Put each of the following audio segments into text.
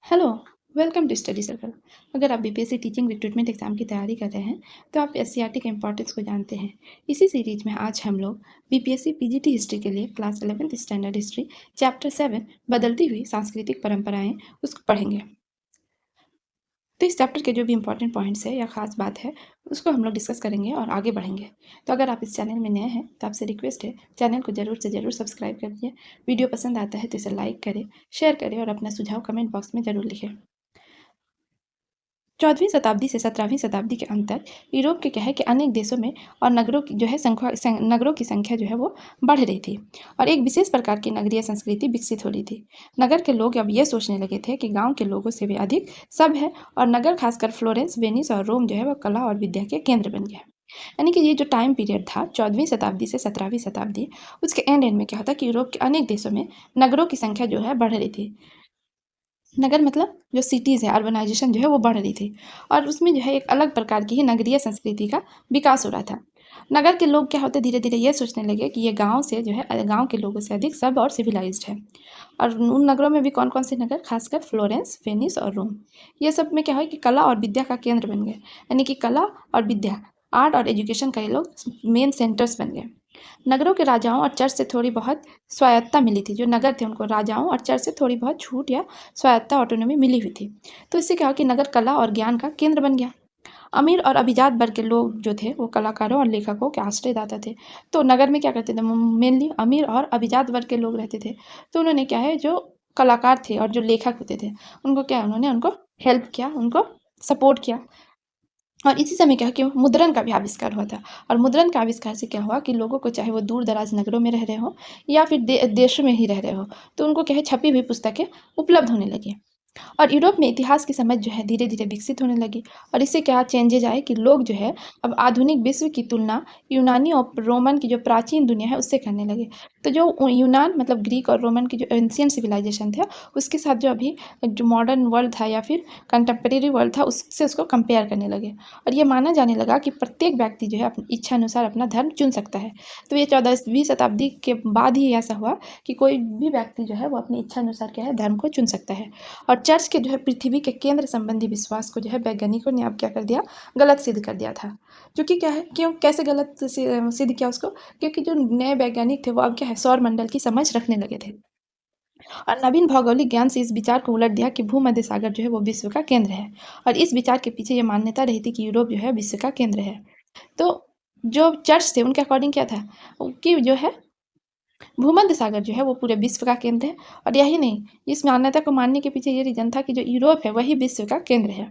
Hello, welcome to study circle. अगर आप BPSC teaching recruitment exam की तैयारी कर रहे हैं तो आप एससीईआरटी के इंपॉर्टेंस को जानते हैं। इसी सीरीज में आज हम लोग बीपीएससी पीजीटी हिस्ट्री के लिए class 11th standard history chapter 7 बदलती हुई सांस्कृतिक परंपराएं उसको पढ़ेंगे। तो इस चैप्टर के जो भी इंपॉर्टेंट पॉइंट्स है या खास बात है उसको हम लोग डिस्कस करेंगे और आगे बढ़ेंगे। तो अगर आप इस चैनल में नए हैं तो आपसे रिक्वेस्ट है, चैनल को जरूर से जरूर सब्सक्राइब कर दिए। वीडियो पसंद आता है तो इसे लाइक करें, शेयर करें और अपना सुझाव कमेंट बॉक्स में जरूर लिखें। 14वीं शताब्दी से 17वीं शताब्दी के अंत तक यूरोप के क्या है कि अनेक देशों में और नगरों की जो है नगरों की संख्या जो है वो बढ़ रही थी और एक विशेष प्रकार की नगरीय संस्कृति विकसित हो रही थी। नगर के लोग अब ये सोचने लगे थे कि गांव के लोगों से भी अधिक सब है और नगर खासकर फ्लोरेंस, वेनिस और रोम जो है वो कला और विद्या के केंद्र बन गया। यानी कि ये जो टाइम पीरियड था 14वीं शताब्दी से 17वीं शताब्दी, उसके एंड में क्या होता कि यूरोप के अनेक देशों में नगरों की संख्या जो है बढ़ रही थी। नगर मतलब जो सिटीज़ है, अर्बनाइजेशन जो है वो बढ़ रही थी और उसमें जो है एक अलग प्रकार की ही नगरीय संस्कृति का विकास हो रहा था। नगर के लोग क्या होते धीरे धीरे ये सोचने लगे कि ये गांव से जो है गांव के लोगों से अधिक सब और सिविलाइज्ड है। और उन नगरों में भी कौन कौन से नगर, खासकर फ्लोरेंस, वेनिस और रोम, ये सब में क्या है कि कला और विद्या का केंद्र बन गए। यानी कि कला और विद्या, आर्ट और एजुकेशन का ये लोग मेन सेंटर्स बन गए। नगरों के राजाओं और चर्च से थोड़ी बहुत स्वायत्तता मिली थी। जो नगर थे उनको राजाओं और चर्च से थोड़ी बहुत छूट या स्वायत्तता, ऑटोनॉमी मिली हुई थी। तो इससे क्या हो कि नगर कला और ज्ञान का केंद्र बन गया। अमीर और अभिजात वर्ग के लोग जो थे वो कलाकारों और लेखकों के आश्रयदाता थे। तो नगर में क्या करते थे, मेनली अमीर और अभिजात वर्ग के लोग रहते थे। तो उन्होंने क्या है, जो कलाकार थे और जो लेखक होते थे उनको क्या, उन्होंने उनको हेल्प किया, उनको सपोर्ट किया। और इसी समय क्या कि मुद्रण का भी आविष्कार हुआ था। और मुद्रण के आविष्कार से क्या हुआ कि लोगों को, चाहे वो दूर दराज नगरों में रह रहे हो या फिर देशों में ही रह रहे हो, तो उनको क्या है छपी हुई पुस्तकें उपलब्ध होने लगी। और यूरोप में इतिहास की समझ जो है धीरे धीरे विकसित होने लगी। और इससे क्या चेंजेज आए कि लोग जो है अब आधुनिक विश्व की तुलना यूनानी और रोमन की जो प्राचीन दुनिया है उससे करने लगे। तो जो यूनान मतलब ग्रीक और रोमन की जो एंशियंट सिविलाइजेशन था उसके साथ जो अभी जो मॉडर्न वर्ल्ड था या फिर कंटेम्प्रेरी वर्ल्ड था उससे उसको कंपेयर करने लगे। और ये माना जाने लगा कि प्रत्येक व्यक्ति जो है अपनी इच्छा अनुसार अपना धर्म चुन सकता है। तो ये 14वीं शताब्दी के बाद ही ऐसा हुआ कि कोई भी व्यक्ति जो है वो अपनी इच्छा अनुसार क्या है धर्म को चुन सकता है। और चर्च के जो है पृथ्वी के केंद्र संबंधी विश्वास को जो है वैज्ञानिकों ने अब क्या कर दिया, गलत सिद्ध कर दिया था। जो कि क्या है, क्यों कैसे गलत सिद्ध किया उसको, क्योंकि जो नए वैज्ञानिक थे वो अब क्या है सौर मंडल की समझ रखने लगे थे। और नवीन भौगोलिक ज्ञान से इस विचार को उलट दिया कि भूमध्य सागर जो है वो विश्व का केंद्र है। और इस विचार के पीछे ये मान्यता रही थी कि यूरोप जो है विश्व का केंद्र है। तो जो चर्च थे उनके अकॉर्डिंग क्या था कि जो है भूमध्य सागर जो है वो पूरे विश्व का केंद्र है। और यही नहीं, इस मान्यता को मानने के पीछे ये रीजन था कि जो यूरोप है वही विश्व का केंद्र है।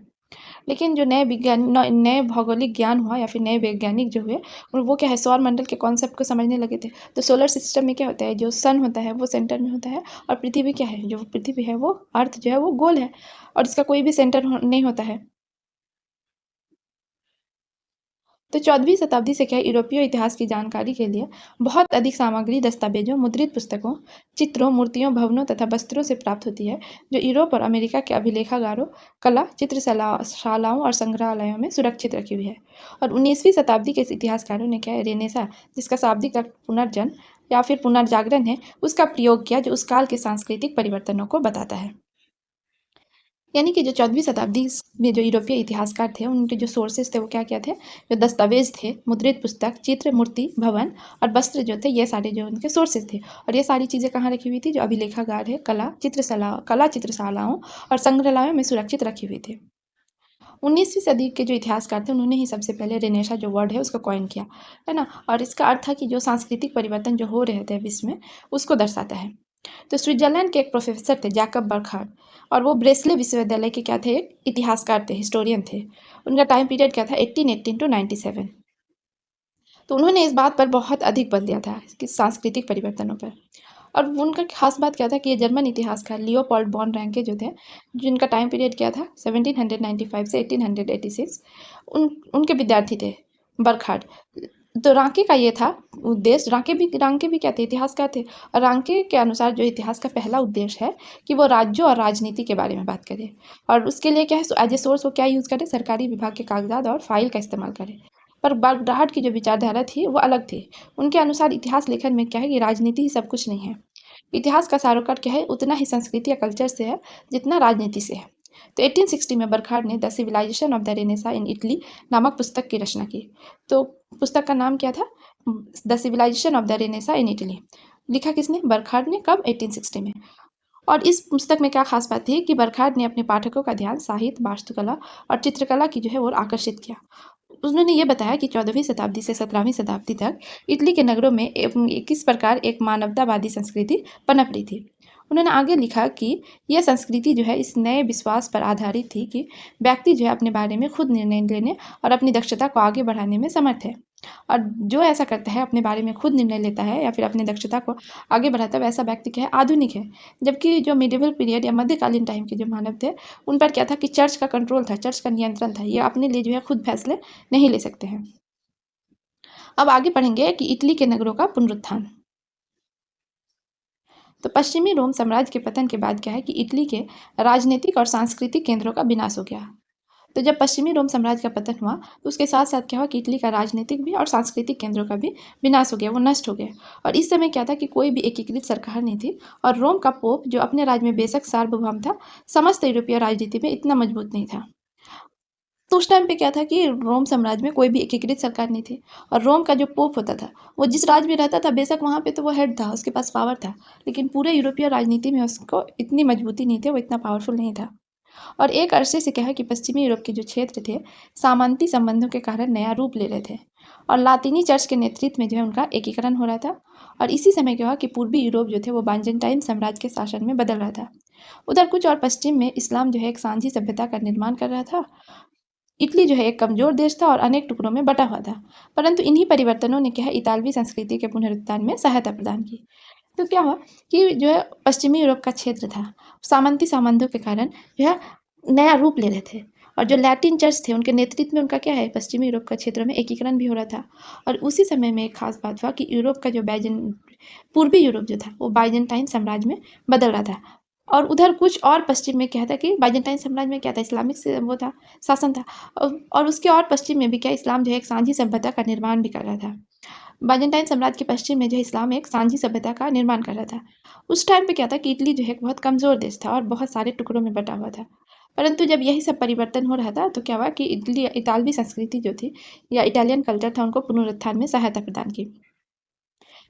लेकिन जो नए भौगोलिक ज्ञान हुआ या फिर नए वैज्ञानिक जो हुए, और वो क्या है सौर मंडल के कॉन्सेप्ट को समझने लगे थे। तो सोलर सिस्टम में क्या होता है, जो सन होता है वो सेंटर में होता है और पृथ्वी क्या है, जो पृथ्वी है वो अर्थ जो है वो गोल है और इसका कोई भी सेंटर नहीं होता है। तो 14वीं शताब्दी से क्या यूरोपीय इतिहास की जानकारी के लिए बहुत अधिक सामग्री दस्तावेजों, मुद्रित पुस्तकों, चित्रों, मूर्तियों, भवनों तथा वस्त्रों से प्राप्त होती है, जो यूरोप और अमेरिका के अभिलेखागारों, कला चित्रशालाओं और संग्रहालयों में सुरक्षित रखी हुई है। और 19वीं शताब्दी के इतिहासकारों ने क्या है रेनेसा, जिसका शाब्दिक अर्थ पुनर्जन्म या फिर पुनर्जागरण है, उसका प्रयोग किया, जो उस काल के सांस्कृतिक परिवर्तनों को बताता है। यानी कि जो 14वीं शताब्दी में जो यूरोपीय इतिहासकार थे उनके जो सोर्सेज थे वो क्या क्या थे, जो दस्तावेज थे, मुद्रित पुस्तक, चित्र, मूर्ति, भवन और वस्त्र जो थे, ये सारे जो उनके सोर्सेज थे। और ये सारी चीज़ें कहाँ रखी हुई थी, जो अभिलेखागार है, कला चित्रशालाओं और संग्रहालयों में सुरक्षित रखी हुई थी। 19वीं सदी के जो इतिहासकार थे उन्होंने ही सबसे पहले रेनेसा जो वर्ड है उसको कॉइन किया, है ना। और इसका अर्थ था कि जो सांस्कृतिक परिवर्तन जो हो रहे थे विश्व में उसको दर्शाता है। तो स्विट्जरलैंड के एक प्रोफेसर थे जैकब बर्खार्ड, और वो ब्रेसले विश्वविद्यालय के क्या थे, एक इतिहासकार थे, हिस्टोरियन थे। उनका टाइम पीरियड क्या था, 1818 टू 97। तो उन्होंने इस बात पर बहुत अधिक बल दिया था कि सांस्कृतिक परिवर्तनों पर। और उनका खास बात क्या था कि ये जर्मन इतिहासकार लियोपोल्ड बॉन रैंके जो थे, जिनका टाइम पीरियड क्या था 1795 से 1886, उनके विद्यार्थी थे बर्खार्ड। तो रांके का ये था उद्देश्य, रांके भी क्या थे, इतिहासकार थे। और रांके के अनुसार जो इतिहास का पहला उद्देश्य है कि वो राज्यों और राजनीति के बारे में बात करें। और उसके लिए क्या है, एज ए सोर्स वो क्या यूज़ करें, सरकारी विभाग के कागजात और फाइल का इस्तेमाल करें। पर बर्कहार्ट की जो विचारधारा थी वो अलग थी। उनके अनुसार इतिहास लेखन में क्या है कि राजनीति ही सब कुछ नहीं है। इतिहास का सारोकार क्या है, उतना ही संस्कृति या कल्चर से है जितना राजनीति से है। तो 1860 में बरखार ने the civilisation of the renaissance in Italy नामक पुस्तक की रचना की। तो पुस्तक का नाम क्या था? The civilisation of the renaissance in Italy. लिखा किसने? बरखार ने। कब? 1860 में। और इस पुस्तक में क्या खास बात थी कि बरखार ने अपने पाठकों का ध्यान साहित्य, वास्तुकला और चित्रकला की जो है वो आकर्षित किया। उन्होंने ये बताया कि 14वीं शताब्दी से 17वीं शताब्दी तक इटली के नगरों में किस प्रकार एक मानवतावादी संस्कृति पनप रही थी। उन्होंने आगे लिखा कि यह संस्कृति जो है इस नए विश्वास पर आधारित थी कि व्यक्ति जो है अपने बारे में खुद निर्णय लेने और अपनी दक्षता को आगे बढ़ाने में समर्थ है। और जो ऐसा करता है, अपने बारे में खुद निर्णय लेता है या फिर अपनी दक्षता को आगे बढ़ाता है, वैसा व्यक्ति क्या है? आधुनिक है। जबकि जो मिडिवल पीरियड या मध्यकालीन टाइम के जो मानव थे, उन पर क्या था कि चर्च का कंट्रोल था, चर्च का नियंत्रण था। ये अपने लिए जो है खुद फैसले नहीं ले सकते हैं। अब आगे पढ़ेंगे कि इटली के नगरों का पुनरुत्थान। तो पश्चिमी रोम साम्राज्य के पतन के बाद क्या है कि इटली के राजनीतिक और सांस्कृतिक केंद्रों का विनाश हो गया। तो जब पश्चिमी रोम साम्राज्य का पतन हुआ, तो उसके साथ साथ क्या हुआ कि इटली का राजनीतिक भी और सांस्कृतिक केंद्रों का भी विनाश हो गया, वो नष्ट हो गए। और इस समय क्या था कि कोई भी एकीकृत सरकार नहीं थी, और रोम का पोप जो अपने राज्य में बेशक सार्वभौम था, समस्त यूरोपीय राजनीति में इतना मजबूत नहीं था। तो उस टाइम पे क्या था कि रोम साम्राज्य में कोई भी एकीकृत सरकार नहीं थी, और रोम का जो पोप होता था, वो जिस राज्य में रहता था, बेशक वहाँ पे तो वो हेड था, उसके पास पावर था, लेकिन पूरे यूरोपीय राजनीति में उसको इतनी मजबूती नहीं थी, वो इतना पावरफुल नहीं था। और एक अरसे से क्या है कि पश्चिमी यूरोप के जो क्षेत्र थे, सामंती संबंधों के कारण नया रूप ले रहे थे, और लातीनी चर्च के नेतृत्व में जो है उनका एकीकरण हो रहा था। और इसी समय क्या हुआ कि पूर्वी यूरोप जो थे वो बाइजेंटाइन साम्राज्य के शासन में बदल रहा था। उधर कुछ और पश्चिम में इस्लाम जो है एक सांझी सभ्यता का निर्माण कर रहा था। इटली जो है एक कमजोर देश था और अनेक टुकड़ों में बटा हुआ था, परंतु इन्हीं परिवर्तनों ने क्या है इतालवी संस्कृति के पुनरुत्थान में सहायता प्रदान की। तो क्या हुआ कि जो है पश्चिमी यूरोप का क्षेत्र था, सामंती संबंधों के कारण जो है नया रूप ले रहे थे, और जो लैटिन चर्च थे उनके नेतृत्व में उनका क्या है पश्चिमी यूरोप का क्षेत्र में एकीकरण भी हो रहा था। और उसी समय में एक खास बात हुआ कि यूरोप का जो पूर्वी यूरोप जो था वो बाइजेंटाइन साम्राज्य में बदल रहा था। और उधर कुछ और पश्चिम में क्या था कि बाइजेंटाइन साम्राज्य में क्या था, इस्लामिक से वो था, शासन था। और उसके और पश्चिम में भी क्या इस्लाम जो है एक सांझी सभ्यता का निर्माण भी कर रहा था। बाइजेंटाइन साम्राज्य के पश्चिम में जो इस्लाम एक सांझी सभ्यता का निर्माण कर रहा था। उस टाइम पे क्या था कि इटली जो है एक बहुत कमज़ोर देश था और बहुत सारे टुकड़ों में बटा हुआ था। परंतु जब यही सब परिवर्तन हो रहा था, तो क्या हुआ कि इतालवी संस्कृति जो थी या इटालियन कल्चर था, उनको पुनरुत्थान में सहायता प्रदान की।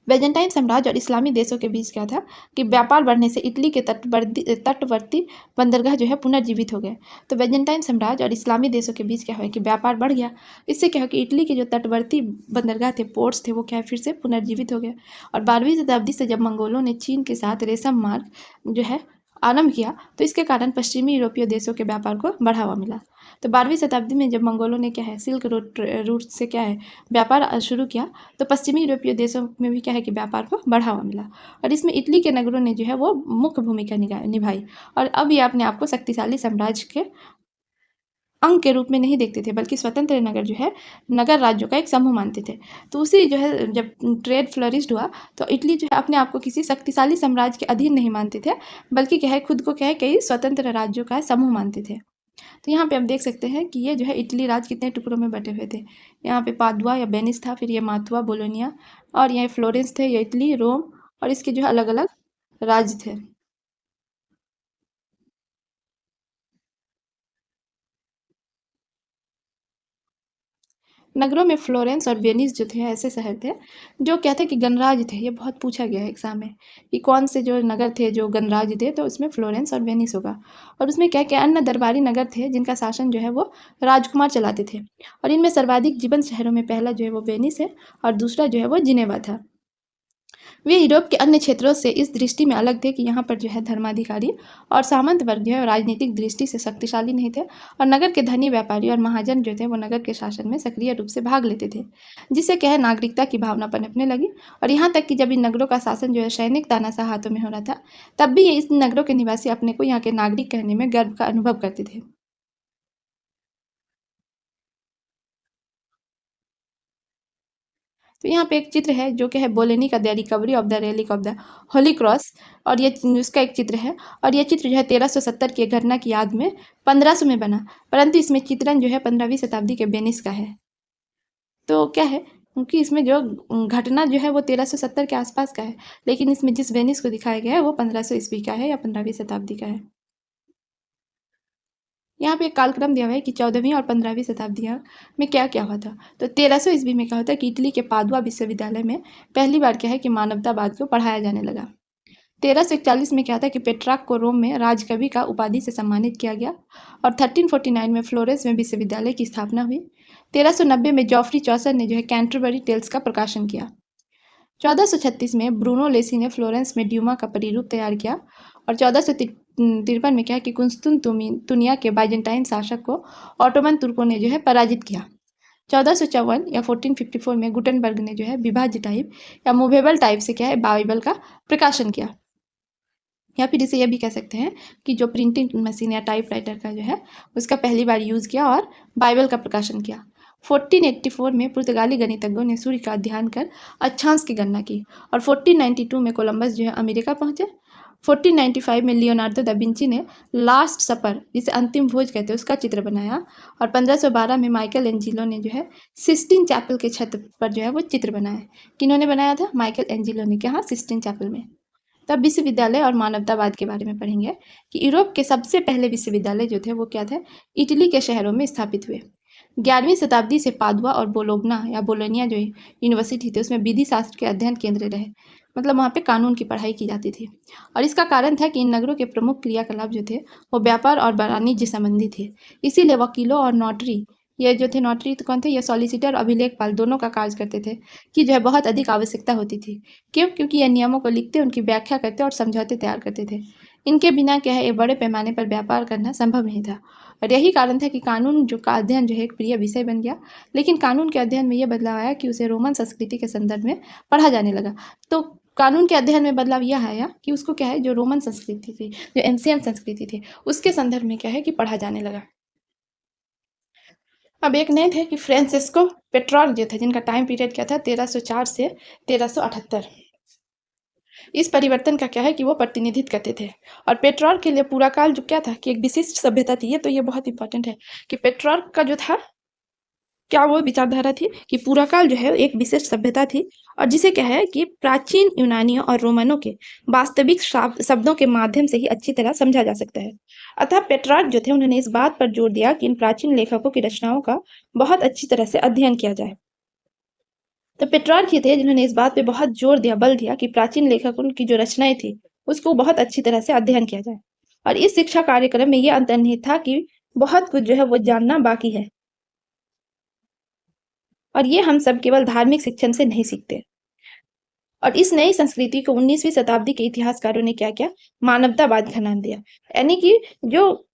बैजेंटाइन साम्राज्य और इस्लामी देशों के बीच क्या था कि व्यापार बढ़ने से इटली के तटवर्ती बंदरगाह जो है पुनर्जीवित हो गए। तो बैजेंटाइन साम्राज्य और इस्लामी देशों के बीच क्या हुआ कि व्यापार बढ़ गया। इससे क्या हुआ कि इटली के जो तटवर्ती बंदरगाह थे, पोर्ट्स थे, वो क्या है फिर से पुनर्जीवित हो गए। और 12वीं शताब्दी से जब मंगोलों ने चीन के साथ रेशम मार्ग जो है आरंभ किया, तो इसके कारण पश्चिमी यूरोपीय देशों के व्यापार को बढ़ावा मिला। तो 12वीं शताब्दी में जब मंगोलों ने क्या है सिल्क रूट से क्या है व्यापार शुरू किया, तो पश्चिमी यूरोपीय देशों में भी क्या है कि व्यापार को बढ़ावा मिला। और इसमें इटली के नगरों ने जो है वो मुख्य भूमिका निभाई। और अब ये अपने आप को शक्तिशाली साम्राज्य के अंग के रूप में नहीं देखते थे, बल्कि स्वतंत्र नगर जो है नगर राज्यों का एक समूह मानते थे। तो उसी जो है जब ट्रेड फ्लरिश्ड हुआ, तो इटली जो है अपने आप को किसी शक्तिशाली साम्राज्य के अधीन नहीं मानते थे, बल्कि क्या है खुद को क्या है कई स्वतंत्र राज्यों का समूह मानते थे। तो यहाँ पे हम देख सकते हैं कि ये जो है इटली राज्य कितने टुकड़ों में बटे हुए थे। यहाँ पे पादुआ या बेनिस था, फिर ये मातुआ, बोलोनिया, और ये फ्लोरेंस थे, ये इटली, रोम, और इसके जो है अलग अलग राज्य थे। नगरों में फ्लोरेंस और वेनिस जो थे ऐसे शहर थे जो क्या थे कि गणराज्य थे। ये बहुत पूछा गया है एग्जाम में कि कौन से जो नगर थे जो गणराज्य थे, तो उसमें फ्लोरेंस और वेनिस होगा। और उसमें क्या क्या अन्य दरबारी नगर थे जिनका शासन जो है वो राजकुमार चलाते थे। और इनमें सर्वाधिक जीवंत शहरों में पहला जो है वो वेनिस है, और दूसरा जो है वो जिनेवा था। वे यूरोप के अन्य क्षेत्रों से इस दृष्टि में अलग थे कि यहाँ पर जो है धर्माधिकारी और सामंत वर्ग जो है राजनीतिक दृष्टि से शक्तिशाली नहीं थे, और नगर के धनी व्यापारी और महाजन जो थे वो नगर के शासन में सक्रिय रूप से भाग लेते थे, जिससे क्या है नागरिकता की भावना पनपने लगी। और यहाँ तक कि जब इन नगरों का शासन जो है सैनिक तानाशाह हाथों में हो रहा था, तब भी ये इस नगरों के निवासी अपने को यहाँ के नागरिक कहने में गर्व का अनुभव करते थे। तो यहाँ पे एक चित्र है जो कि है बोलेनी का the recovery of the relic of the Holi cross, और ये उसका एक चित्र है। और ये चित्र जो है 1370 की घटना की याद में 1500 में बना, परंतु इसमें चित्रण जो है 15वीं शताब्दी के वेनिस का है। तो क्या है क्योंकि इसमें जो घटना जो है वो 1370 के आसपास का है, लेकिन इसमें जिस वेनिस को दिखाया गया है वो 1500 ईस्वी का है या 15वीं शताब्दी का है। यहाँ पे एक कालक्रम दिया हुआ है कि 14वीं और 15वीं शताब्दियों में क्या क्या हुआ था। तो 1300 ईस्वी में क्या होता है कि इटली के पादुआ विश्वविद्यालय में पहली बार क्या है कि मानवतावाद को पढ़ाया जाने लगा। 1341 में क्या था कि पेट्रार्क को रोम में राजकवि का उपाधि से सम्मानित किया गया और 1349 में फ्लोरेंस में विश्वविद्यालय की स्थापना हुई। 1390 में जॉफ्री चौसर ने जो है कैंटरबरी टेल्स का प्रकाशन किया। 1436 में ब्रूनो लेसी ने फ्लोरेंस में ड्यूमा का परिरूप तैयार किया और 1453 में क्या है कि कुंस्तुनतुनिया के बाइजेंटाइन शासक को ऑटोमन तुर्कों ने जो है पराजित किया। 1454 या 1454 में गुटेनबर्ग ने जो है विभाज्य टाइप या मूवेबल टाइप से क्या है बाइबल का प्रकाशन किया, या फिर इसे यह भी कह सकते हैं कि जो प्रिंटिंग मशीन या टाइपराइटर का जो है उसका पहली बार यूज़ किया और बाइबल का प्रकाशन किया। 1484 में पुर्तगाली गणितज्ञों ने सूर्य का अध्ययन कर अक्षांश की गणना की और 1492 में कोलंबस जो है अमेरिका पहुंचे। 1495 में लियोनार्डो दा विंची ने लास्ट सपर, जिसे अंतिम भोज कहते हैं, उसका चित्र बनाया और 1512 में माइकल एंजिलो ने जो है सिस्टीन चैपल के छत पर जो है वो चित्र बनाया। किन्होंने बनाया था? माइकल एंजिलो ने। क्या? सिस्टीन चैपल में। तब विश्वविद्यालय और मानवतावाद के बारे में पढ़ेंगे कि यूरोप के सबसे पहले विश्वविद्यालय जो थे वो क्या थे? इटली के शहरों में स्थापित हुए। 11वीं शताब्दी से पादुआ और बोलोग्ना या बोलोनिया जो यूनिवर्सिटी थी उसमें विधि शास्त्र के अध्ययन केंद्र रहे, मतलब वहाँ पे कानून की पढ़ाई की जाती थी। और इसका कारण था कि इन नगरों के प्रमुख क्रियाकलाप जो थे वो व्यापार और वाणिज्य संबंधी थे। इसीलिए वकीलों और नोटरी, ये जो थे नोटरी तो कौन थे? ये सॉलिसिटर और अभिलेखपाल दोनों का कार्य करते थे, कि जो है बहुत अधिक आवश्यकता होती थी। क्यों? क्योंकि ये नियमों को लिखते, उनकी व्याख्या करते और समझौते तैयार करते थे। इनके बिना क्या है एक बड़े पैमाने पर व्यापार करना संभव नहीं था। और यही कारण था कि कानून जो का अध्ययन जो है एक प्रिय विषय बन गया। लेकिन कानून के अध्ययन में यह बदलाव आया कि उसे रोमन संस्कृति के संदर्भ में पढ़ा जाने लगा। तो कानून के अध्ययन में बदलाव यह आया कि उसको क्या है, जो रोमन संस्कृति थी, जो एंशियंट संस्कृति थी, उसके संदर्भ में क्या है कि पढ़ा जाने लगा। अब एक नए थे कि फ्रांसिस्को पेट्रॉर्क जो थे, जिनका टाइम पीरियड क्या था 1304 से 1378। इस परिवर्तन का क्या है कि वो प्रतिनिधित्व करते थे। और पेट्रॉर्क के लिए पूरा काल जो क्या था कि एक विशिष्ट सभ्यता थी। ये तो ये बहुत इंपॉर्टेंट है कि पेट्रॉर्क का जो था क्या वो विचारधारा थी कि पूरा काल जो है एक विशिष्ट सभ्यता थी और जिसे क्या है कि प्राचीन यूनानियों और रोमनों के वास्तविक शब्दों के माध्यम से ही अच्छी तरह समझा जा सकता है। अतः पेट्रार्क जो थे उन्होंने इस बात पर जोर दिया कि इन प्राचीन लेखकों की रचनाओं का बहुत अच्छी तरह से अध्ययन किया जाए। तो पेट्रार्क ही थे जिन्होंने इस बात पे बहुत जोर दिया, बल दिया कि प्राचीन लेखकों की जो रचनाएं थी उसको बहुत अच्छी तरह से अध्ययन किया जाए। और इस शिक्षा कार्यक्रम में यह अंतर्निहित था कि बहुत कुछ जो है वो जानना बाकी है और ये हम सब केवल धार्मिक शिक्षण से नहीं सीखते। और इस नई संस्कृति को 19वीं शताब्दी के इतिहासकारों ने क्या किया? मानवतावाद का नाम दिया। यानी कि जो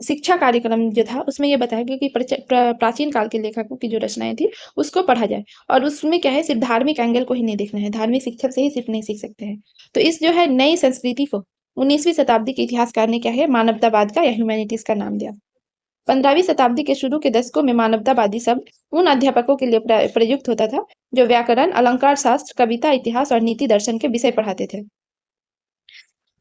शिक्षा कार्यक्रम जो था उसमें ये बताया गया कि प्राचीन काल के लेखकों की जो रचनाएं थी उसको पढ़ा जाए और उसमें क्या है सिर्फ धार्मिक एंगल को ही नहीं देखना है, धार्मिक शिक्षण से ही सिर्फ नहीं सीख सकते हैं। तो इस जो है नई संस्कृति को 19वीं शताब्दी के इतिहासकार ने क्या है मानवतावाद का या ह्यूमैनिटीज का नाम दिया। 15वीं शताब्दी के शुरू के दशकों में मानवतावादी शब्द उन अध्यापकों के लिए प्रयुक्त होता था जो व्याकरण, अलंकार शास्त्र, कविता, इतिहास और नीति दर्शन के विषय पढ़ाते थे।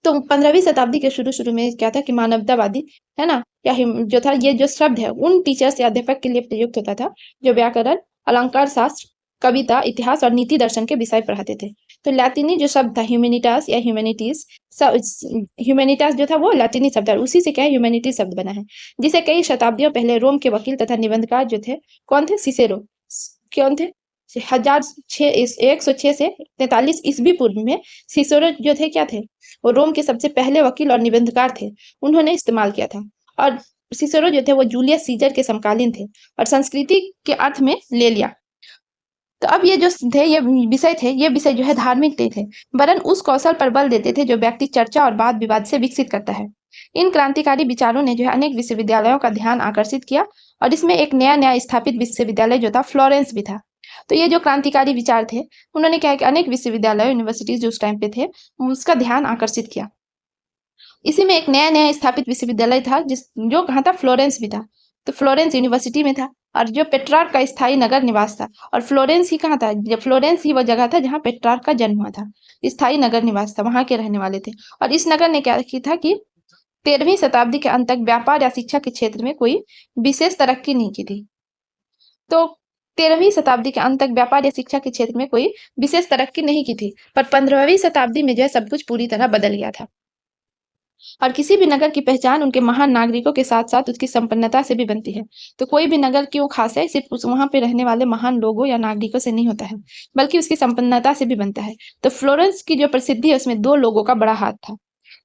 तो 15वीं शताब्दी के शुरू में क्या था कि मानवतावादी है ना या जो था ये जो शब्द है उन टीचर्स या अध्यापक के लिए प्रयुक्त होता था जो व्याकरण, अलंकार शास्त्र, कविता, इतिहास और नीति दर्शन के विषय पढ़ाते थे। तो लैटिनी जो शब्द था ह्यूमैनिटास या ह्यूमैनिटीज, ह्यूमैनिटास जो था वो लैटिनी शब्द है, उसी से क्या है ह्यूमैनिटी शब्द बना है, जिसे कई शताब्दियों पहले रोम के वकील तथा निबंधकार जो थे कौन थे? सिसेरो। कौन थे? 106 से 43 ईस्वी पूर्व में सिसेरो जो थे क्या थे? वो रोम के सबसे पहले वकील और निबंधकार थे। उन्होंने इस्तेमाल किया था और सिसेरो जो थे वो जूलियस सीजर के समकालीन थे और संस्कृति के अर्थ में ले लिया। तो अब ये जो थे ये विषय थे, ये विषय जो है धार्मिक नहीं थे, वरन उस कौशल पर बल देते थे जो व्यक्ति चर्चा और वाद विवाद से विकसित करता है। इन क्रांतिकारी विचारों ने जो है अनेक विश्वविद्यालयों का ध्यान आकर्षित किया और इसमें एक नया स्थापित विश्वविद्यालय जो था फ्लोरेंस भी था। तो ये जो क्रांतिकारी विचार थे उन्होंने क्या है कि अनेक विश्वविद्यालय यूनिवर्सिटीज जो उस टाइम पे थे उसका ध्यान आकर्षित किया। इसी में एक नया स्थापित विश्वविद्यालय था जो कहाँ था? फ्लोरेंस भी था। तो फ्लोरेंस यूनिवर्सिटी में था और जो पेट्रार्क का स्थायी नगर निवास था। और फ्लोरेंस ही कहाँ था? फ्लोरेंस ही वो जगह था जहाँ पेट्रार्क का जन्म हुआ था, स्थायी नगर निवास था, वहां के रहने वाले थे। और इस नगर ने क्या किया था कि 13वीं शताब्दी के अंत तक व्यापार या शिक्षा के क्षेत्र में कोई विशेष तरक्की नहीं की थी। तो 13वीं शताब्दी के अंत तक व्यापार या शिक्षा के क्षेत्र में कोई विशेष तरक्की नहीं की थी, पर 15वीं शताब्दी में जो है सब कुछ पूरी तरह बदल गया था। और किसी भी नगर की पहचान उनके महान नागरिकों के साथ-साथ उसकी संपन्नता से भी बनती है। तो कोई भी नगर क्यों खास है, सिर्फ़ उस वहाँ पे रहने वाले महान लोगों या नागरिकों से नहीं होता है, बल्कि उसकी संपन्नता से भी बनता है। तो फ्लोरेंस की जो प्रसिद्धि है उसमें 2 लोगों का बड़ा हाथ था।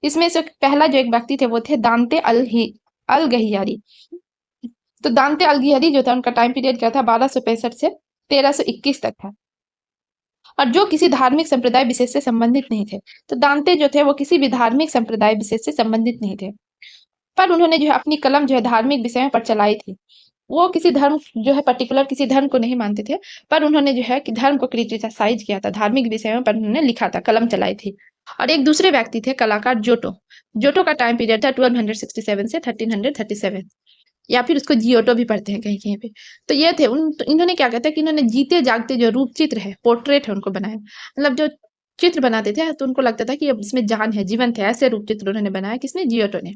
इसमें से पहला जो एक व्यक्ति थे वो थे दांते अलगहियारी। तो दांते अलगियरी जो था उनका टाइम पीरियड क्या था, 1265 से 1321 तक था। और जो किसी धार्मिक संप्रदाय विशेष से संबंधित नहीं थे। तो दांते जो थे वो किसी भी धार्मिक संप्रदाय विशेष से संबंधित नहीं थे। पर उन्होंने जो है अपनी कलम जो है धार्मिक विषयों पर चलाई थी। वो किसी धर्म जो है पर्टिकुलर किसी धर्म को नहीं मानते थे, पर उन्होंने जो है कि धर्म को क्रिटिसाइज़ किया था, धार्मिक विषयों पर उन्होंने लिखा था, कलम चलाई थी। और एक दूसरे व्यक्ति थे कलाकार जोटो। जोटो का टाइम पीरियड था 1267 से 1337, या फिर उसको जियोटो भी पढ़ते हैं कहीं-कहीं पे। तो ये थे तो इन्होंने क्या कहते हैं कि इन्होंने जीते-जागते जो रूप चित्र है, पोर्ट्रेट है उनको बनाया। मतलब जो चित्र बनाते थे तो उनको लगता था कि अब इसमें जान है, जीवंत है, ऐसे रूप चित्र उन्होंने बनाया किसने? जियोटो ने।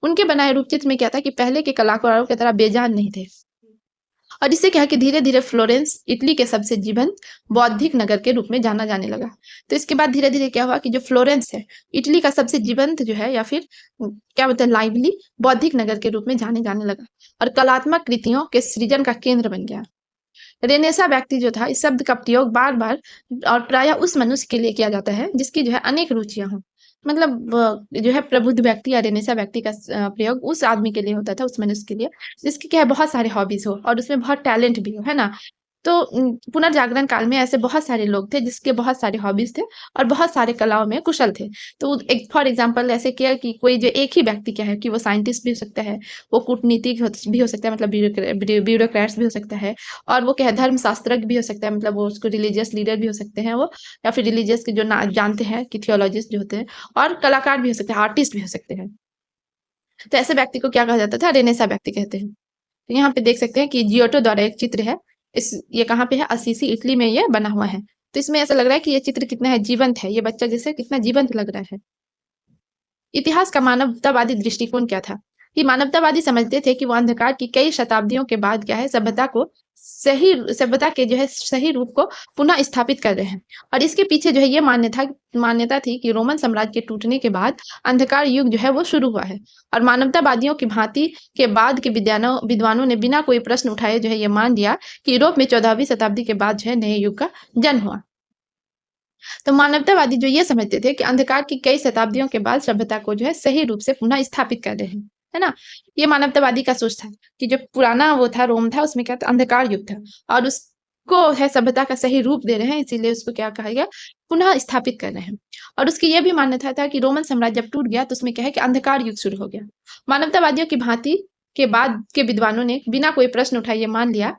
उनके बनाए रूप चित्र में क्या था कि पहले के कलाकारों की तरह बेजान नहीं थे। और इससे क्या है कि धीरे-धीरे फ्लोरेंस इटली के सबसे जीवंत बौद्धिक नगर के रूप में जाना जाने लगा। तो इसके बाद धीरे-धीरे क्या हुआ कि जो फ्लोरेंस है, इटली का सबसे जीवंत जो है या फिर क्या बोलते हैं लाइवली बौद्धिक नगर के रूप में जाने जाने लगा और कलात्मक कृतियों के सृजन का केंद्र बन गया। रेनेसा व्यक्ति जो था इस शब्द का प्रयोग बार-बार और प्रायः उस मनुष्य के लिए किया जाता है जिसकी जो है अनेक रुचियाँ हों। मतलब जो है प्रबुद्ध व्यक्ति या रेनेसा व्यक्ति का प्रयोग उस आदमी के लिए होता था, उस मनुष्य के लिए, जिसके क्या है बहुत सारे हॉबीज़ हो और उसमें बहुत टैलेंट भी हो, है ना? तो पुनर्जागरण काल में ऐसे बहुत सारे लोग थे जिसके बहुत सारे हॉबीज़ थे और बहुत सारे कलाओं में कुशल थे। तो एक फॉर एग्ज़ाम्पल ऐसे किया कि कोई जो एक ही व्यक्ति क्या है कि वो साइंटिस्ट भी हो सकता है, वो कूटनीतिक भी हो सकता है मतलब ब्यूरोक्रेट्स भी हो सकता है और वो क्या है धर्मशास्त्रज्ञ भी हो सकता है मतलब वो उसको रिलीजियस लीडर भी हो सकते हैं वो या फिर रिलीजियस के जो ना जानते हैं कि थियोलॉजिस्ट जो होते हैं और कलाकार भी हो सकते हैं, आर्टिस्ट भी हो सकते हैं। तो ऐसे व्यक्ति को क्या कहा जाता था? रेनेसा व्यक्ति कहते हैं। तो यहाँ पे देख सकते हैं कि जियोटो द्वारा एक चित्र है। ये कहाँ पे है? असीसी इटली में ये बना हुआ है। तो इसमें ऐसा लग रहा है कि ये चित्र कितना है जीवंत है। ये बच्चा जैसे कितना जीवंत लग रहा है। इतिहास का मानवतावादी दृष्टिकोण क्या था? कि मानवतावादी समझते थे कि वो अंधकार की कई शताब्दियों के बाद क्या है सभ्यता के जो है सही रूप को पुनः स्थापित कर रहे हैं। और इसके पीछे जो है ये मान्यता थी कि रोमन साम्राज्य के टूटने के बाद अंधकार युग जो है वो शुरू हुआ है। और मानवतावादियों की भांति के बाद के विद्वानों ने बिना कोई प्रश्न उठाए जो है ये मान लिया कि यूरोप में 14वीं शताब्दी के बाद जो है नए युग का जन्म हुआ। तो मानवतावादी जो ये समझते थे कि अंधकार की कई शताब्दियों के बाद सभ्यता को जो है सही रूप से पुनः स्थापित कर रहे हैं, है ना? ये मानवतावादी का सोच था कि जो पुराना वो था रोम था उसमें क्या था अंधकार युग था और उसको है सभ्यता का सही रूप दे रहे हैं इसीलिए उसको क्या कहा गया पुनः स्थापित कर रहे हैं। और उसकी ये भी मान्यता था कि रोमन साम्राज्य जब टूट गया तो उसमें क्या है कि अंधकार युग शुरू हो गया। मानवतावादियों की भांति के बाद के विद्वानों ने बिना कोई प्रश्न उठाए ये मान लिया।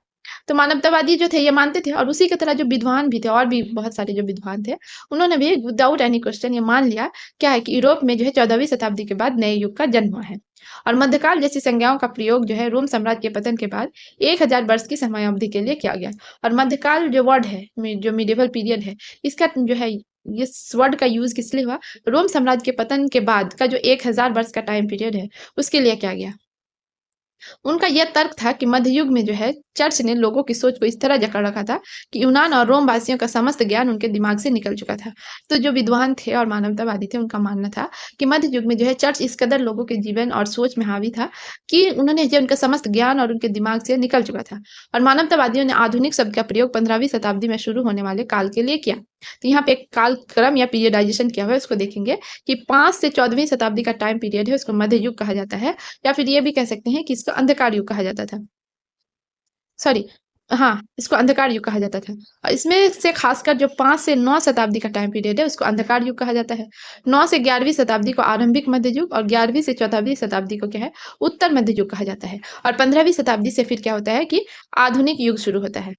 तो मानवतावादी जो थे ये मानते थे और उसी की तरह जो विद्वान भी थे और भी बहुत सारे जो विद्वान थे, उन्होंने भी विदाउट एनी क्वेश्चन ये मान लिया क्या है कि यूरोप में जो है 14वीं शताब्दी के बाद नए युग का जन्म हुआ है। और मध्यकाल जैसी संज्ञाओं का प्रयोग जो है रोम साम्राज्य के पतन के बाद 1000 वर्ष की समयावधि के लिए किया गया। और मध्यकाल जो वर्ड है जो मिडिवल पीरियड है इसका जो है इस वर्ड का यूज़ किस लिए हुआ? रोम साम्राज्य के पतन के बाद का जो 1000 वर्ष का टाइम पीरियड है उसके लिए किया गया। उनका यह तर्क था कि मध्ययुग में जो है चर्च ने लोगों की सोच को इस तरह जकड़ रखा था कि यूनान और रोम वासियों का समस्त ज्ञान उनके दिमाग से निकल चुका था। तो जो विद्वान थे और मानवतावादी थे उनका मानना था कि मध्य युग में जो है चर्च इस कदर लोगों के जीवन और सोच में हावी था कि उन्होंने जो उनका समस्त ज्ञान और उनके दिमाग से निकल चुका था। और मानवतावादियों ने आधुनिक शब्द का प्रयोग 15वीं शताब्दी में शुरू होने वाले काल के लिए किया। तो यहाँ पे एक कालक्रम या पीरियडाइजेशन किया हुआ है उसको देखेंगे कि 5 से 14वीं शताब्दी का टाइम पीरियड है उसको मध्य युग कहा जाता है या फिर ये भी कह सकते हैं कि इसको अंधकार युग कहा जाता था। सॉरी हाँ, इसको अंधकार युग कहा जाता था। और इसमें से खासकर जो 5 से 9 शताब्दी का टाइम पीरियड है उसको अंधकार युग कहा जाता है। 9 से 11वीं शताब्दी को आरंभिक मध्य युग और 11वीं से 14वीं शताब्दी को क्या है उत्तर मध्य युग कहा जाता है। और 15वीं शताब्दी से फिर क्या होता है कि आधुनिक युग शुरू होता है।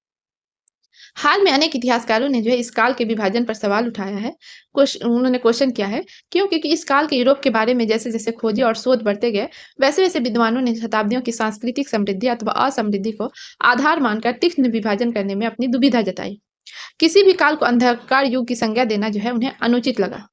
हाल में अनेक इतिहासकारों ने जो है इस काल के विभाजन पर सवाल उठाया है। उन्होंने क्वेश्चन किया है क्यों? क्योंकि इस काल के यूरोप के बारे में जैसे-जैसे खोजें और शोध बढ़ते गए, वैसे-वैसे विद्वानों ने शताब्दियों की सांस्कृतिक समृद्धि अथवा असमृद्धि को आधार मानकर तीक्ष्ण विभाजन करने में अपनी दुविधा जताई। किसी भी काल को अंधकार युग की संज्ञा देना जो है उन्हें अनुचित लगा।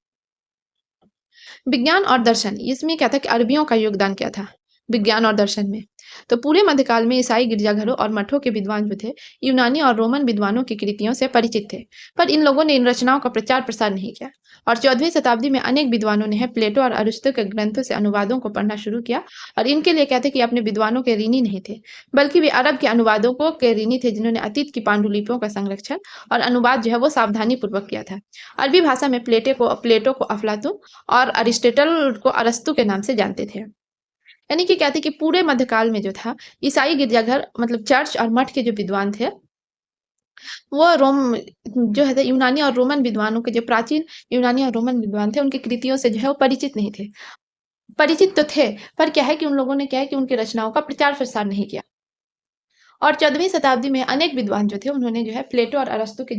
विज्ञान और दर्शन इसमें क्या था कि अरबियों का योगदान क्या था? विज्ञान और दर्शन में। तो पूरे मध्यकाल में ईसाई गिरजाघरों और मठों के विद्वान जो थे, यूनानी और रोमन विद्वानों की कृतियों से परिचित थे, पर इन लोगों ने इन रचनाओं का प्रचार-प्रसार नहीं किया। और 14वीं शताब्दी में अनेक विद्वानों ने प्लेटो और अरिस्टो के ग्रंथों से अनुवादों को पढ़ना शुरू किया और इनके लिए कहते कि अपने विद्वानों के ऋणी नहीं थे, बल्कि वे अरब के अनुवादों को के ऋणी थे जिन्होंने अतीत की पांडुलिपियों का संरक्षण और अनुवाद जो है वो सावधानीपूर्वक किया था। अरबी भाषा में प्लेटो को अफलातून और अरिस्टोटल को अरस्तु के नाम से जानते थे। यानी कि कहते हैं कि पूरे मध्यकाल में जो था, ईसाई गिरजाघर मतलब चर्च और मठ के जो विद्वान थे, वो जो है यूनानी और रोमन विद्वानों के जो प्राचीन यूनानी और रोमन विद्वान थे, उनकी कृतियों से जो है वो परिचित नहीं थे। परिचित तो थे, पर क्या है कि उन लोगों ने क्या है कि उनकी रचनाओं का प्रचार-प्रसार नहीं किया। और 14वीं शताब्दी में अनेक विद्वान जो थे उन्होंने जो है प्लेटो और अरस्तु के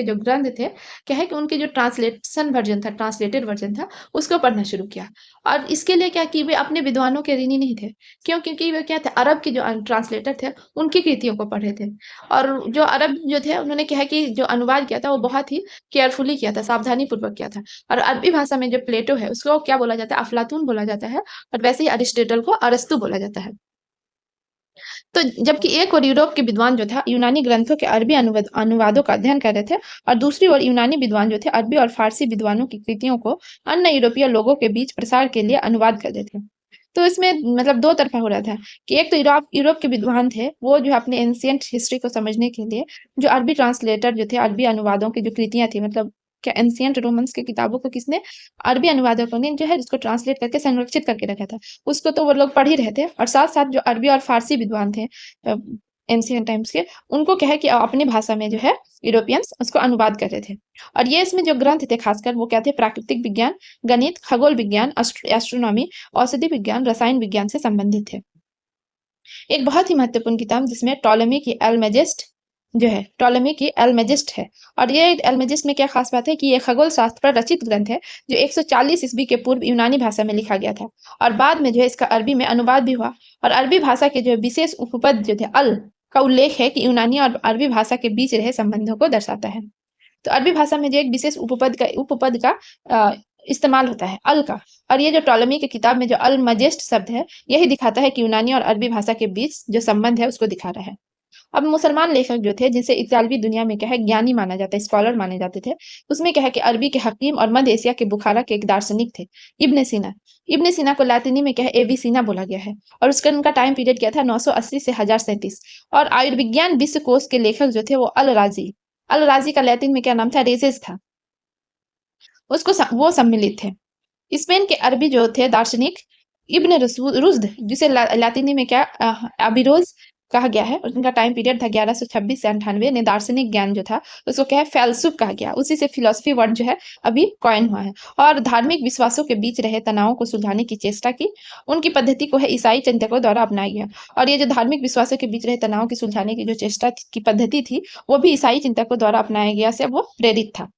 जो ग्रंथ थे, क्या है कि उनके जो ट्रांसलेटेड वर्ज़न था, उसको पढ़ना शुरू किया। और इसके लिए क्या कि वे अपने विद्वानों के ऋणी नहीं थे। क्यों? क्योंकि वे क्या थे अरब के जो ट्रांसलेटर थे, उनकी कृतियों को पढ़ रहे थे। और जो अरब जो थे उन्होंने क्या है कि जो अनुवाद किया था वो बहुत ही केयरफुली किया था, सावधानीपूर्वक किया था। और अरबी भाषा में जो प्लेटो है उसको क्या बोला जाता है? अफ़लातून बोला जाता है और वैसे ही अरिस्टोटल को अरस्तू बोला जाता है। तो जबकि एक ओर यूरोप के विद्वान जो था यूनानी ग्रंथों के अरबी अनुवादों का अध्ययन कर रहे थे और दूसरी ओर यूनानी विद्वान जो थे अरबी और फारसी विद्वानों की कृतियों को अन्य यूरोपीय लोगों के बीच प्रसार के लिए अनुवाद कर रहे थे। तो इसमें मतलब दो तरफा हो रहा था कि एक तो यूरोप यूरोप के विद्वान थे वो जो अपने एंशिएंट हिस्ट्री को समझने के लिए जो अरबी ट्रांसलेटर जो थे अरबी अनुवादों की जो कृतियां थी मतलब क्या एंशिएंट रोमन्स की किताबों को किसने अरबी अनुवादकों ने जो है इसको ट्रांसलेट करके संरक्षित करके रखा था। उसको तो वो लोग पढ़ ही रहे थे और साथ-साथ जो अरबी और फारसी विद्वान थे एंशिएंट टाइम्स के, उनको क्या है कि अपनी भाषा में जो है यूरोपियंस उसको अनुवाद कर रहे थे। और ये इसमें जो ग्रंथ थे खासकर वो क्या थे प्राकृतिक विज्ञान, गणित, खगोल विज्ञान, एस्ट्रोनॉमी, औषधि विज्ञान, रसायन विज्ञान से संबंधित थे। एक बहुत ही महत्वपूर्ण किताब जिसमें टॉलेमी की एल्मेजिस्ट है। और ये एल्मेजिस्ट में क्या खास बात है कि ये खगोल शास्त्र पर रचित ग्रंथ है जो 140 ईस्वी के पूर्व यूनानी भाषा में लिखा गया था और बाद में जो है इसका अरबी में अनुवाद भी हुआ। और अरबी भाषा के जो विशेष उपपद जो थे अल का उल्लेख है कि यूनानी और अरबी भाषा के बीच रहे संबंधों को दर्शाता है। तो अरबी भाषा में जो एक विशेष उपपद का इस्तेमाल होता है अल का। और ये जो टॉलेमी की किताब में जो अल मजेस्ट शब्द है यही दिखाता है कि यूनानी और अरबी भाषा के बीच जो संबंध है उसको दिखा रहा है। अब मुसलमान लेखक जो थे जिसे इतालवी दुनिया में क्या है ज्ञानी माना जाता है स्कॉलर माने जाते थे उसमें क्या है कि अरबी के हकीम और मध्य एशिया के बुखारा के एक दार्शनिक थे इब्न सीना। इब्न सीना को लैटिनी में क्या है एविसीना बोला गया है और उसका उनका टाइम पीरियड क्या था 980 से 1037। और आयुर्विज्ञान विश्व कोश के लेखक जो थे वो अल राजी का लैटिन में क्या नाम था रेजेस था वो सम्मिलित थे। स्पेन के अरबी जो थे दार्शनिक इब्न रुश्द जिसे लातिनी में क्या अबिरोज कहा गया है और उनका टाइम पीरियड था 1126 से 98 ने दार्शनिक ज्ञान जो था उसको क्या है फैलसुफ कहा गया उसी से फिलोसफी वर्ड जो है अभी कॉइन हुआ है। और धार्मिक विश्वासों के बीच रहे तनावों को सुलझाने की चेष्टा की उनकी पद्धति को है ईसाई चिंतकों द्वारा अपनाया गया। और ये जो धार्मिक विश्वासों के बीच रहे तनावों की सुलझाने की जो की पद्धति थी वो भी ईसाई चिंतकों द्वारा अपनाया गया से वो प्रेरित था।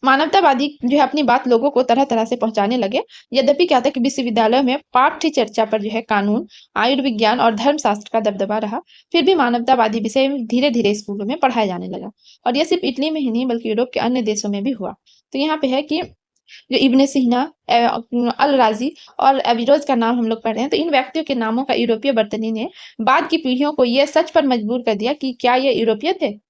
मानवतावादी जो है अपनी बात लोगों को तरह-तरह से पहुँचाने लगे। यद्यपि क्या था कि विश्वविद्यालयों में पाठ्य चर्चा पर जो है कानून, आयुर्विज्ञान और धर्मशास्त्र का दबदबा रहा, फिर भी मानवतावादी विषय धीरे-धीरे स्कूलों में पढ़ाया जाने लगा। और ये सिर्फ इटली में ही नहीं बल्कि यूरोप के अन्य देशों में भी हुआ। तो यहाँ पे है कि जो इब्न सीना, अल राज़ी और एविरोज का नाम हम लोग पढ़ रहे हैं, तो इन व्यक्तियों के नामों का यूरोपीय वर्तनी ने बाद की पीढ़ियों को ये सच पर मजबूर कर दिया कि क्या ये यूरोपीय थे?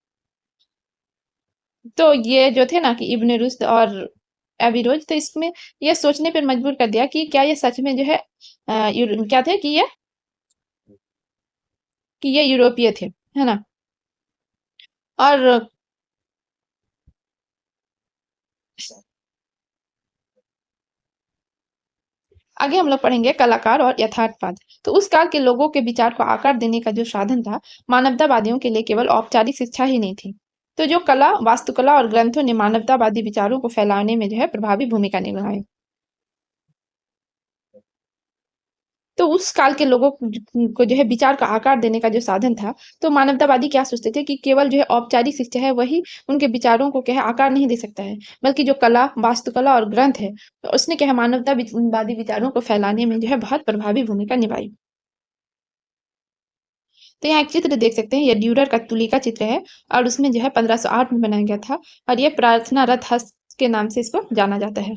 तो ये जो थे ना कि इब्न रुश्द और एविरोज तो इसमें ये सोचने पर मजबूर कर दिया कि क्या ये सच में जो है क्या थे कि ये यूरोपीय थे, है ना? और आगे हम लोग पढ़ेंगे कलाकार और यथार्थवाद। तो उस काल के लोगों के विचार को आकार देने का जो साधन था, मानवतावादियों के लिए केवल औपचारिक शिक्षा ही नहीं थी। तो जो कला, वास्तुकला और ग्रंथों ने मानवतावादी विचारों को फैलाने में जो है प्रभावी भूमिका निभाई। तो उस काल के लोगों को जो है विचार का आकार देने का जो साधन था, तो मानवतावादी क्या सोचते थे कि केवल जो है औपचारिक शिक्षा है वही उनके विचारों को क्या है आकार नहीं दे सकता है, बल्कि जो कला, वास्तुकला और ग्रंथ है, तो उसने क्या है वादी विचारों को फैलाने में जो है बहुत प्रभावी भूमिका निभाई। तो यहाँ एक चित्र देख सकते हैं, ये ड्यूरर का तुली का चित्र है और उसमें जो है 1508 में बनाया गया था और ये प्रार्थना रथ हस्त के नाम से इसको जाना जाता है।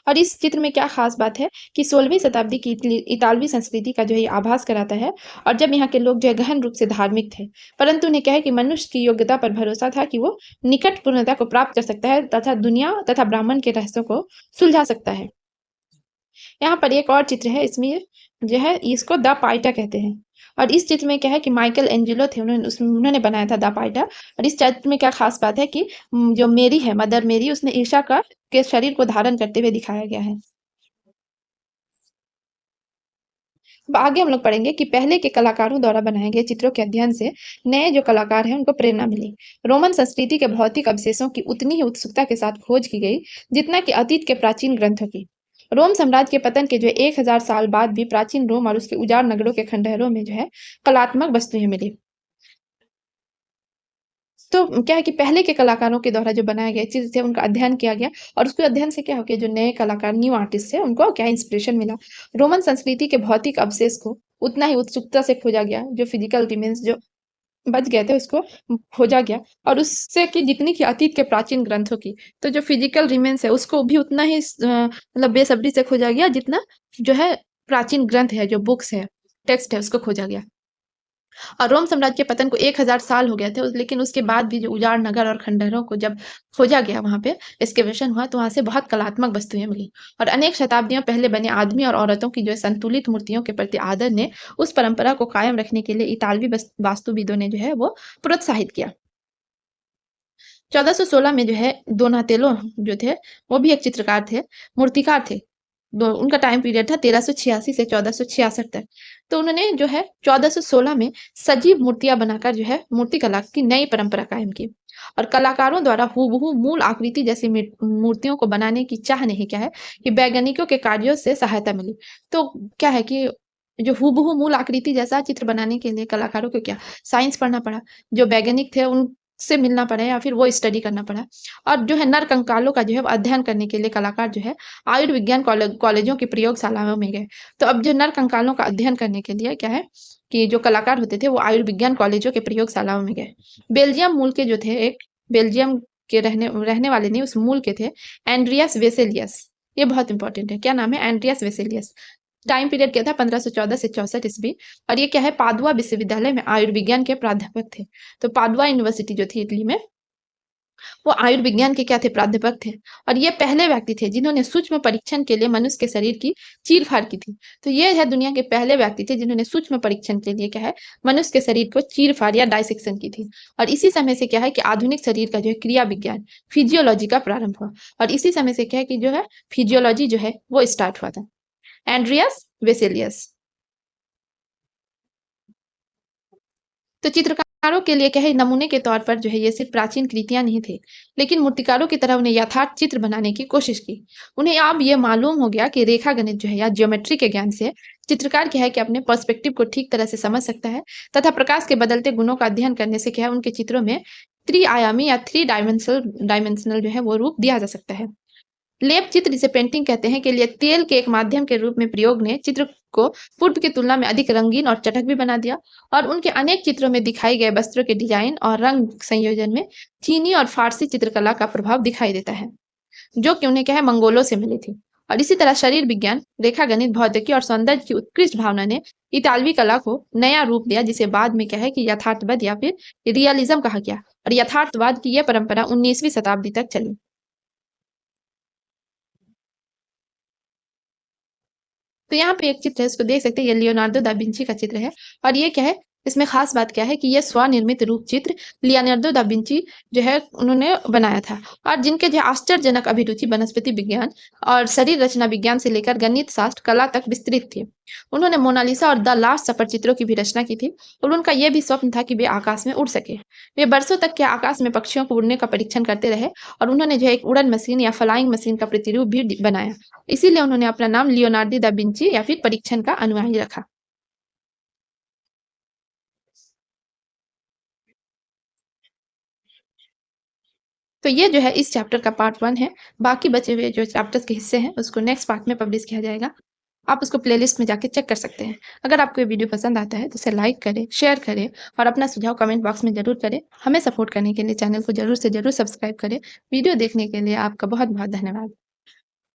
और इस चित्र में क्या खास बात है कि 16वीं शताब्दी की इतालवी संस्कृति का जो है आभास कराता है। और जब यहाँ के लोग जो है गहन रूप से धार्मिक थे, परंतु उन्हें क्या है कि मनुष्य की योग्यता पर भरोसा था कि वो निकट पूर्णता को प्राप्त कर सकता है तथा दुनिया तथा ब्राह्मण के रहस्यों को सुलझा सकता है। यहाँ पर एक और चित्र है, इसमें जो है इसको द पाइटा कहते हैं। और इस चित्र में क्या है कि माइकल एंजेलो थे, उन्होंने बनाया था द पाइटा। और इस चित्र में क्या खास बात है कि जो मेरी है, मदर मेरी, उसने ईशा का के शरीर को धारण करते हुए दिखाया गया है। अब आगे हम लोग पढ़ेंगे कि पहले के कलाकारों द्वारा बनाए गए चित्रों के अध्ययन से नए जो कलाकार हैं उनको प्रेरणा मिली। रोमन संस्कृति के भौतिक अवशेषों की उतनी ही उत्सुकता के साथ खोज की गई जितना कि अतीत के प्राचीन ग्रंथों की। रोम साम्राज्य के पतन के जो 1000 साल बाद भी प्राचीन रोम और उसके उजाड़ नगरों के खंडहरों में जो है कलात्मक वस्तुएं मिली। तो क्या है कि पहले के कलाकारों के द्वारा जो बनाए गए चीज़ थे उनका अध्ययन किया गया और उसके अध्ययन से क्या हो गया, जो नए कलाकार न्यू आर्टिस्ट थे उनको क्या इंस्पिरेशन मिला। रोमन संस्कृति के भौतिक अवशेष को उतना ही उत्सुकता से खोजा गया, जो फिजिकल रिमेन्स जो बच गए थे उसको खोजा गया। और उससे कि जितनी की अतीत के प्राचीन ग्रंथों की, तो जो फिजिकल रिमेन्स है उसको भी उतना ही मतलब बेसब्री से खोजा गया जितना जो है प्राचीन ग्रंथ है, जो बुक्स है, टेक्स्ट है, उसको खोजा गया। और रोम साम्राज्य के पतन को 1000 साल हो गए थे, लेकिन उसके बाद भी जो उजाड़ नगर और खंडहरों को जब खोजा गया, वहाँ पे एक्सकवेशन हुआ, तो वहाँ से बहुत कलात्मक वस्तुएं मिली। और अनेक शताब्दियों पहले बने आदमी और औरतों की जो है संतुलित मूर्तियों के प्रति आदर ने उस परंपरा को कायम रखने के लिए इतालवी वास्तुविदों ने जो है वो प्रोत्साहित किया। 1416 में जो है डोनातेलो जो थे, वो भी एक चित्रकार थे, मूर्तिकार थे। उनका टाइम पीरियड था 1386 से 1466 तक। तो उन्होंने जो है 1416 में सजीव मूर्तियां बनाकर जो है मूर्ति कला की नई परंपरा कायम की। और कलाकारों द्वारा हूबहू मूल आकृति जैसी मूर्तियों को बनाने की चाह नहीं, क्या है कि वैज्ञानिकों के कार्यों से सहायता मिली। तो क्या है कि जो हूबहू मूल आकृति जैसा चित्र बनाने के लिए कलाकारों को क्या साइंस पढ़ना पड़ा, जो वैज्ञानिक थे उनसे मिलना पड़ा या फिर वो स्टडी करना पड़ा। और जो है नर कंकालों का जो है अध्ययन करने के लिए कलाकार जो है आयुर्विज्ञान कॉलेजों की प्रयोगशालाओं में गए। तो अब जो नर कंकालों का अध्ययन करने के लिए क्या है कि जो कलाकार होते थे वो आयुर्विज्ञान कॉलेजों के प्रयोगशालाओं में गए। बेल्जियम मूल के जो थे, एक बेल्जियम के रहने वाले नहीं, उस मूल के थे एंड्रियास वेसेलियस। ये बहुत इंपॉर्टेंट है, क्या नाम है, एंड्रियास वेसेलियस। टाइम पीरियड क्या था 1514 से 64 ईस्वी। और ये क्या है पादुआ विश्वविद्यालय में आयुर्विज्ञान के प्राध्यापक थे। तो पादुआ यूनिवर्सिटी जो थी इटली में, वो आयुर्विज्ञान के क्या थे, प्राध्यापक थे। और ये पहले व्यक्ति थे जिन्होंने सूक्ष्म परीक्षण के लिए मनुष्य के शरीर की चीर-फाड़ की थी। तो ये है दुनिया के पहले व्यक्ति थे जिन्होंने सूक्ष्म परीक्षण के लिए क्या है मनुष्य के शरीर को चीर-फाड़ या डायसेक्शन की थी। और इसी समय से क्या है कि आधुनिक शरीर का जो है क्रिया विज्ञान, फिजियोलॉजी का प्रारंभ हुआ। और इसी समय से क्या है कि जो है फिजियोलॉजी जो है वो स्टार्ट हुआ था। एंड्रियास वेसेलियस। तो चित्रकारों के लिए क्या है नमूने के तौर पर जो है ये सिर्फ प्राचीन कृतियां नहीं थी, लेकिन मूर्तिकारों की तरह उन्हें यथार्थ चित्र बनाने की कोशिश की। उन्हें अब ये मालूम हो गया कि रेखा गणित जो है या ज्योमेट्री के ज्ञान से चित्रकार क्या है कि अपने पर्सपेक्टिव को ठीक तरह से समझ सकता है तथा प्रकाश के बदलते गुणों का अध्ययन करने से क्या है उनके चित्रों में त्रिआयामी या थ्री डायमेंशनल जो है वो रूप दिया जा सकता है। लेप चित्र जिसे पेंटिंग कहते हैं के लिए तेल के एक माध्यम के रूप में प्रयोग ने चित्र को पूर्व की तुलना में अधिक रंगीन और चटक भी बना दिया। और उनके अनेक चित्रों में दिखाए गए वस्त्रों के डिजाइन और रंग संयोजन में चीनी और फारसी चित्रकला का प्रभाव दिखाई देता है, जो कि उन्हें क्या है मंगोलों से मिली थी। और इसी तरह शरीर विज्ञान, रेखा गणित, भौतिकी और सौंदर्य की उत्कृष्ट भावना ने इतालवी कला को नया रूप दिया, जिसे बाद में क्या है कि यथार्थवाद या फिर रियलिज्म कहा गया। और यथार्थवाद की यह परंपरा 19वीं शताब्दी तक चली। तो यहाँ पे एक चित्र है, इसको देख सकते हैं, ये लियोनार्डो दा विंची का चित्र है। और ये क्या है, इसमें खास बात क्या है कि ये स्वनिर्मित रूप चित्र लियोनार्डो दा विंची जो है उन्होंने बनाया था। और जिनके जो आश्चर्यजनक अभिरुचि वनस्पति विज्ञान और शरीर रचना विज्ञान से लेकर गणित शास्त्र कला तक विस्तृत थी। उन्होंने मोनालिसा और द लास्ट सपर चित्रों की भी रचना की थी। और उनका यह भी स्वप्न था कि वे आकाश में उड़ सके। वे वर्षों तक के आकाश में पक्षियों को उड़ने का परीक्षण करते रहे। और उन्होंने जो है एक उड़न मशीन या फ्लाइंग मशीन का प्रतिरूप भी बनाया। इसीलिए उन्होंने अपना नाम लियोनार्डो दा विंची या फिर परीक्षण का अनुयायी रखा। तो ये जो है इस चैप्टर का पार्ट 1 है। बाकी बचे हुए जो चैप्टर्स के हिस्से हैं उसको नेक्स्ट पार्ट में पब्लिश किया जाएगा। आप उसको प्लेलिस्ट में जाके चेक कर सकते हैं। अगर आपको ये वीडियो पसंद आता है तो इसे लाइक करें, शेयर करें और अपना सुझाव कमेंट बॉक्स में ज़रूर करें। हमें सपोर्ट करने के लिए चैनल को ज़रूर से ज़रूर सब्सक्राइब करें। वीडियो देखने के लिए आपका बहुत-बहुत धन्यवाद।